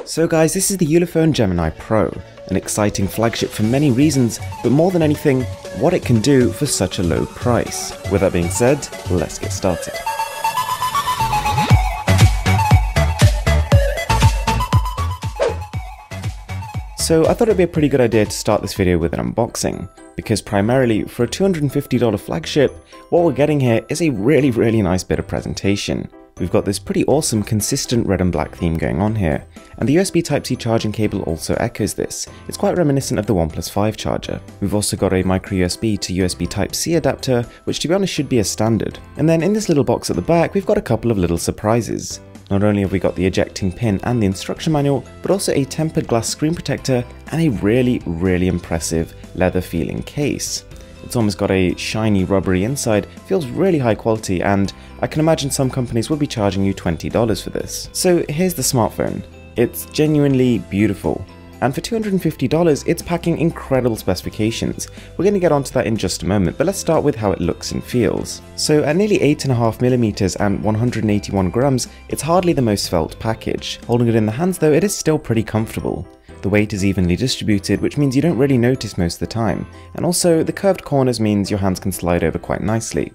So guys, this is the Ulefone Gemini Pro, an exciting flagship for many reasons, but more than anything, what it can do for such a low price. With that being said, let's get started. So I thought it'd be a pretty good idea to start this video with an unboxing, because primarily for a $250 flagship, what we're getting here is a really nice bit of presentation. We've got this pretty awesome consistent red and black theme going on here, and the USB Type-C charging cable also echoes this. It's quite reminiscent of the OnePlus 5 charger. We've also got a micro USB to USB Type-C adapter, which to be honest should be a standard. And then in this little box at the back, we've got a couple of little surprises. Not only have we got the ejecting pin and the instruction manual, but also a tempered glass screen protector and a really impressive leather feeling case. It's almost got a shiny rubbery inside, feels really high quality, and I can imagine some companies will be charging you $20 for this. So here's the smartphone. It's genuinely beautiful. And for $250, it's packing incredible specifications. We're going to get onto that in just a moment, but let's start with how it looks and feels. So at nearly 8.5mm and 181 grams, it's hardly the most felt package. Holding it in the hands though, it is still pretty comfortable. The weight is evenly distributed, which means you don't really notice most of the time, and also the curved corners means your hands can slide over quite nicely.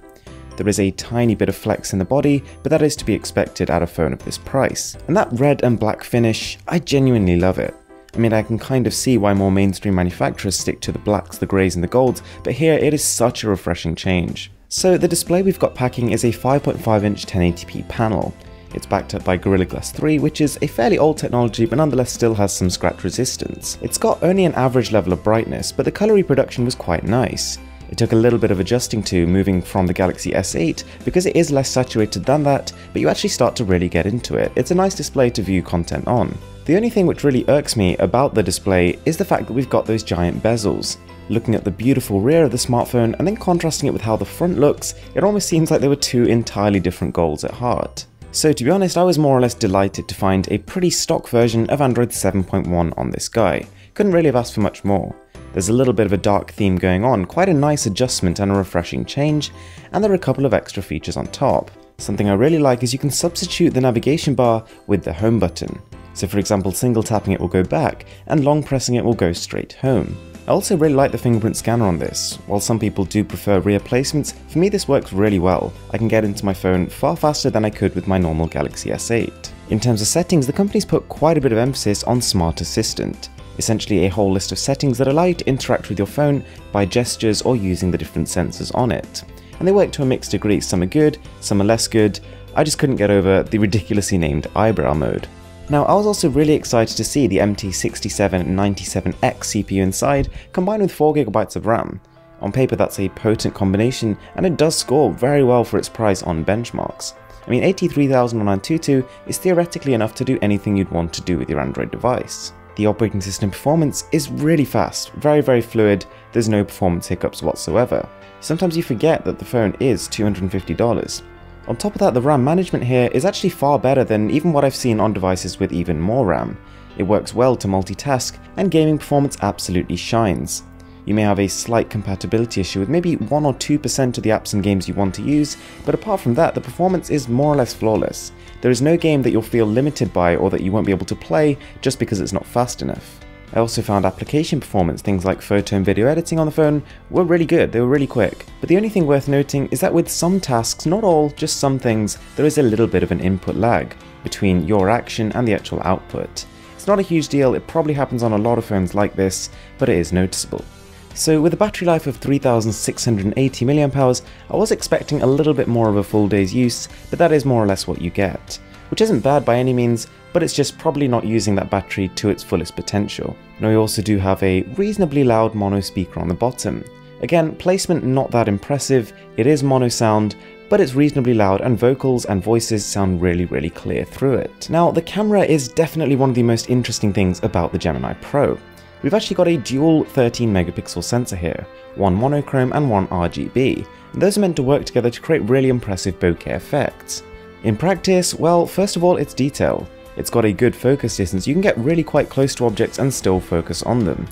There is a tiny bit of flex in the body, but that is to be expected at a phone of this price. And that red and black finish, I genuinely love it. I mean, I can kind of see why more mainstream manufacturers stick to the blacks, the greys and the golds, but here it is such a refreshing change. So the display we've got packing is a 5.5-inch 1080p panel. It's backed up by Gorilla Glass 3, which is a fairly old technology but nonetheless still has some scratch resistance. It's got only an average level of brightness, but the colour reproduction was quite nice. It took a little bit of adjusting to moving from the Galaxy S8 because it is less saturated than that, but you actually start to really get into it. It's a nice display to view content on. The only thing which really irks me about the display is the fact that we've got those giant bezels. Looking at the beautiful rear of the smartphone and then contrasting it with how the front looks, it almost seems like there were two entirely different goals at heart. So to be honest, I was more or less delighted to find a pretty stock version of Android 7.1 on this guy. Couldn't really have asked for much more. There's a little bit of a dark theme going on, quite a nice adjustment and a refreshing change, and there are a couple of extra features on top. Something I really like is you can substitute the navigation bar with the home button. So for example, single tapping it will go back, and long pressing it will go straight home. I also really like the fingerprint scanner on this. While some people do prefer rear placements, for me this works really well. I can get into my phone far faster than I could with my normal Galaxy S8. In terms of settings, the company's put quite a bit of emphasis on Smart Assistant. Essentially a whole list of settings that allow you to interact with your phone by gestures or using the different sensors on it. And they work to a mixed degree, some are good, some are less good. I just couldn't get over the ridiculously named eyebrow mode. Now, I was also really excited to see the MT6797X CPU inside, combined with 4GB of RAM. On paper that's a potent combination, and it does score very well for its price on benchmarks. I mean, 83,000 on Antutu is theoretically enough to do anything you'd want to do with your Android device. The operating system performance is really fast, very fluid, there's no performance hiccups whatsoever. Sometimes you forget that the phone is $250. On top of that, the RAM management here is actually far better than even what I've seen on devices with even more RAM. It works well to multitask, and gaming performance absolutely shines. You may have a slight compatibility issue with maybe 1 or 2% of the apps and games you want to use, but apart from that, the performance is more or less flawless. There is no game that you'll feel limited by or that you won't be able to play just because it's not fast enough. I also found application performance, things like photo and video editing on the phone, were really good, they were really quick. But the only thing worth noting is that with some tasks, not all, just some things, there is a little bit of an input lag between your action and the actual output. It's not a huge deal, it probably happens on a lot of phones like this, but it is noticeable. So with a battery life of 3680 mAh, I was expecting a little bit more of a full day's use, but that is more or less what you get. Which isn't bad by any means, but it's just probably not using that battery to its fullest potential. Now we also do have a reasonably loud mono speaker on the bottom. Again, placement not that impressive, it is mono sound, but it's reasonably loud and vocals and voices sound really clear through it. Now the camera is definitely one of the most interesting things about the Gemini Pro. We've actually got a dual 13 megapixel sensor here, one monochrome and one RGB, and those are meant to work together to create really impressive bokeh effects. In practice, well, first of all, it's detail. It's got a good focus distance, you can get really quite close to objects and still focus on them.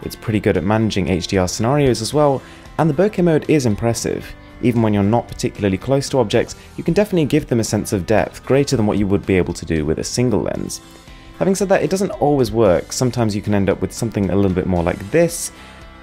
It's pretty good at managing HDR scenarios as well, and the bokeh mode is impressive. Even when you're not particularly close to objects, you can definitely give them a sense of depth greater than what you would be able to do with a single lens. Having said that, it doesn't always work. Sometimes you can end up with something a little bit more like this.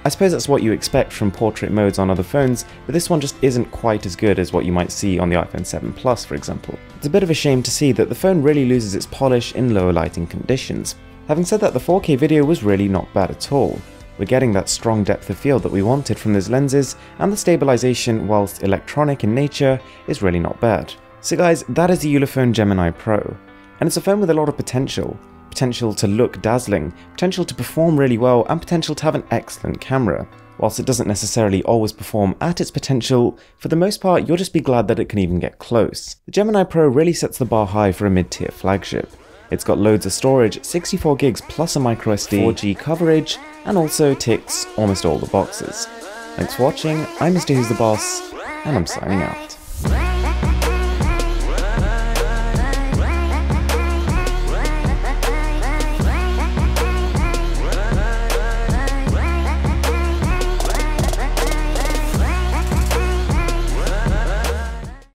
I suppose that's what you expect from portrait modes on other phones, but this one just isn't quite as good as what you might see on the iPhone 7 Plus, for example. It's a bit of a shame to see that the phone really loses its polish in lower lighting conditions. Having said that, the 4K video was really not bad at all. We're getting that strong depth of field that we wanted from those lenses, and the stabilization, whilst electronic in nature, is really not bad. So guys, that is the Ulefone Gemini Pro, and it's a phone with a lot of potential. Potential to look dazzling, potential to perform really well, and potential to have an excellent camera. Whilst it doesn't necessarily always perform at its potential, for the most part you'll just be glad that it can even get close. The Gemini Pro really sets the bar high for a mid-tier flagship. It's got loads of storage, 64 gigs plus a microSD, 4G coverage, and also ticks almost all the boxes. Thanks for watching, I'm Mr. Who's the Boss, and I'm signing out.